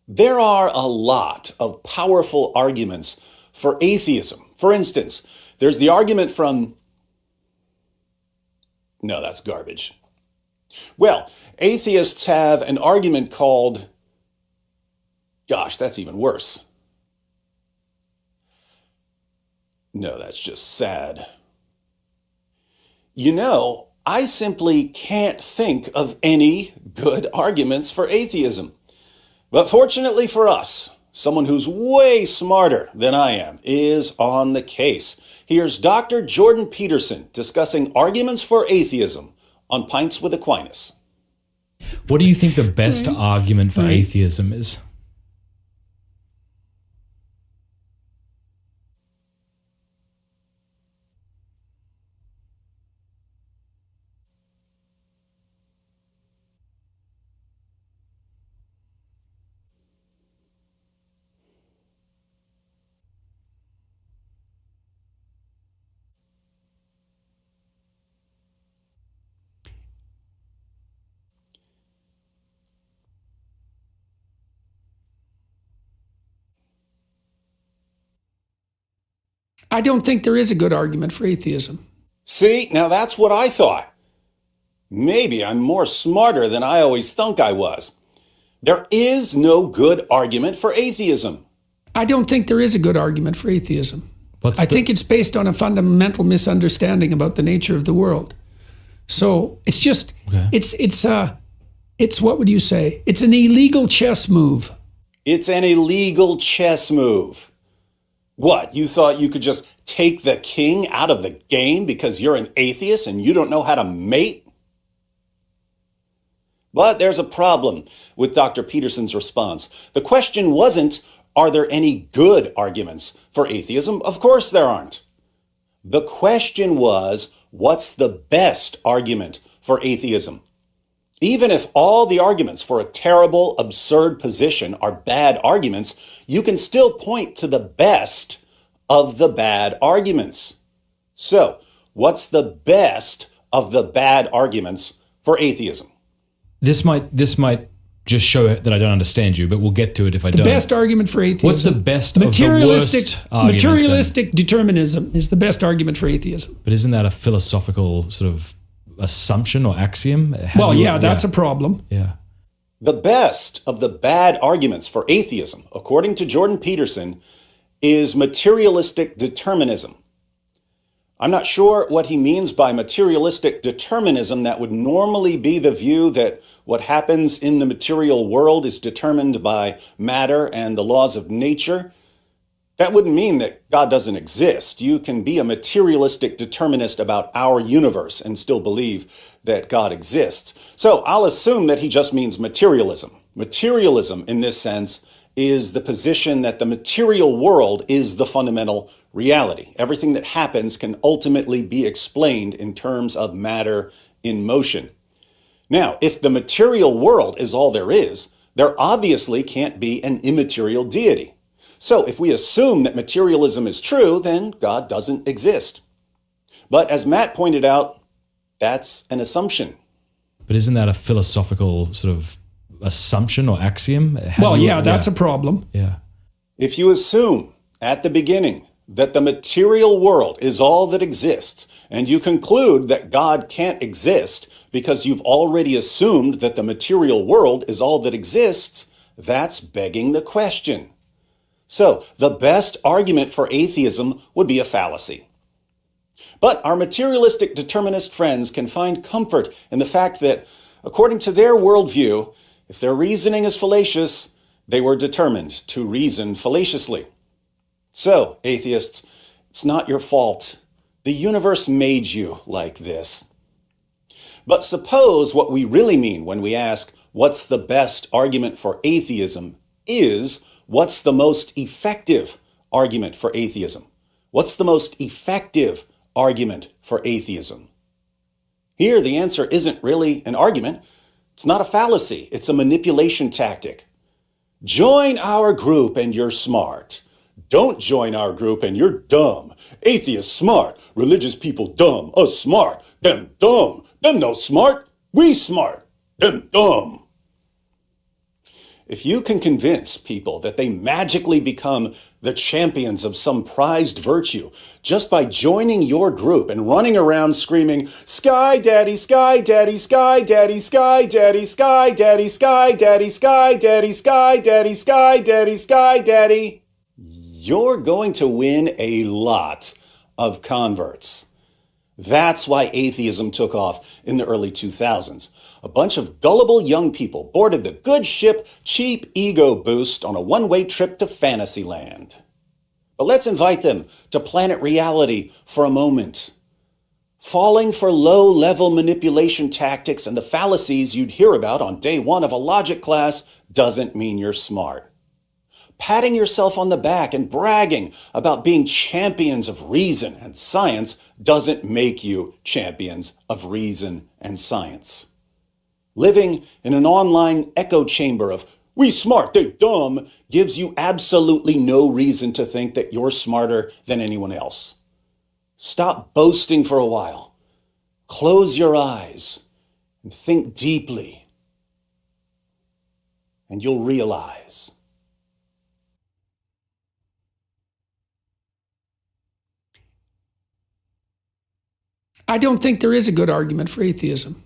There are a lot of powerful arguments for atheism. For instance, there's the argument from... No, that's garbage. Well, atheists have an argument called... Gosh, that's even worse. No, that's just sad. You know, I simply can't think of any good arguments for atheism. But fortunately for us, someone who's way smarter than I am is on the case. Here's Dr. Jordan Peterson discussing arguments for atheism on Pints with Aquinas. What do you think the best argument for atheism is? I don't think there is a good argument for atheism. See, now that's what I thought. Maybe I'm more smarter than I always thunk I was. There is no good argument for atheism. I don't think there is a good argument for atheism. I think it's based on a fundamental misunderstanding about the nature of the world. So it's just, it's what would you say? It's an illegal chess move. It's an illegal chess move. What, you thought you could just take the king out of the game because you're an atheist and you don't know how to mate? But there's a problem with Dr. Peterson's response. The question wasn't, are there any good arguments for atheism? Of course there aren't. The question was, what's the best argument for atheism? Even if all the arguments for a terrible, absurd position are bad arguments, you can still point to the best of the bad arguments. So, what's the best of the bad arguments for atheism? This might just show that I don't understand you, but we'll get to it if I don't. The best argument for atheism. What's the best of the worst arguments? Materialistic determinism is the best argument for atheism. But isn't that a philosophical sort of assumption or axiom? That's a problem. Yeah. The best of the bad arguments for atheism, according to Jordan Peterson, is materialistic determinism. I'm not sure what he means by materialistic determinism. That would normally be the view that what happens in the material world is determined by matter and the laws of nature. That wouldn't mean that God doesn't exist. You can be a materialistic determinist about our universe and still believe that God exists. So I'll assume that he just means materialism. Materialism, in this sense, is the position that the material world is the fundamental reality. Everything that happens can ultimately be explained in terms of matter in motion. Now, if the material world is all there obviously can't be an immaterial deity. So if we assume that materialism is true, then God doesn't exist. But as Matt pointed out, that's an assumption. But isn't that a philosophical sort of assumption or axiom? That's a problem. Yeah. If you assume at the beginning that the material world is all that exists, and you conclude that God can't exist because you've already assumed that the material world is all that exists, that's begging the question. So the best argument for atheism would be a fallacy. But our materialistic determinist friends can find comfort in the fact that, according to their worldview, if their reasoning is fallacious, they were determined to reason fallaciously. So, atheists, it's not your fault. The universe made you like this. But suppose what we really mean when we ask, what's the best argument for atheism, is what's the most effective argument for atheism? What's the most effective argument for atheism? Here, the answer isn't really an argument. It's not a fallacy. It's a manipulation tactic. Join our group and you're smart. Don't join our group and you're dumb. Atheists smart. Religious people dumb. Us smart. Them dumb. Them no smart. We smart. Them dumb. If you can convince people that they magically become the champions of some prized virtue just by joining your group and running around screaming, "Sky Daddy, Sky Daddy, Sky Daddy, Sky Daddy, Sky Daddy, Sky Daddy, Sky Daddy, Sky Daddy, Sky Daddy, Sky Daddy," you're going to win a lot of converts. That's why atheism took off in the early 2000s. A bunch of gullible young people boarded the good ship Cheap Ego Boost on a one-way trip to Fantasyland. But let's invite them to planet reality for a moment. Falling for low-level manipulation tactics and the fallacies you'd hear about on day one of a logic class doesn't mean you're smart. Patting yourself on the back and bragging about being champions of reason and science doesn't make you champions of reason and science. Living in an online echo chamber of "we smart, they dumb" gives you absolutely no reason to think that you're smarter than anyone else. Stop boasting for a while. Close your eyes and think deeply, and you'll realize. I don't think there is a good argument for atheism.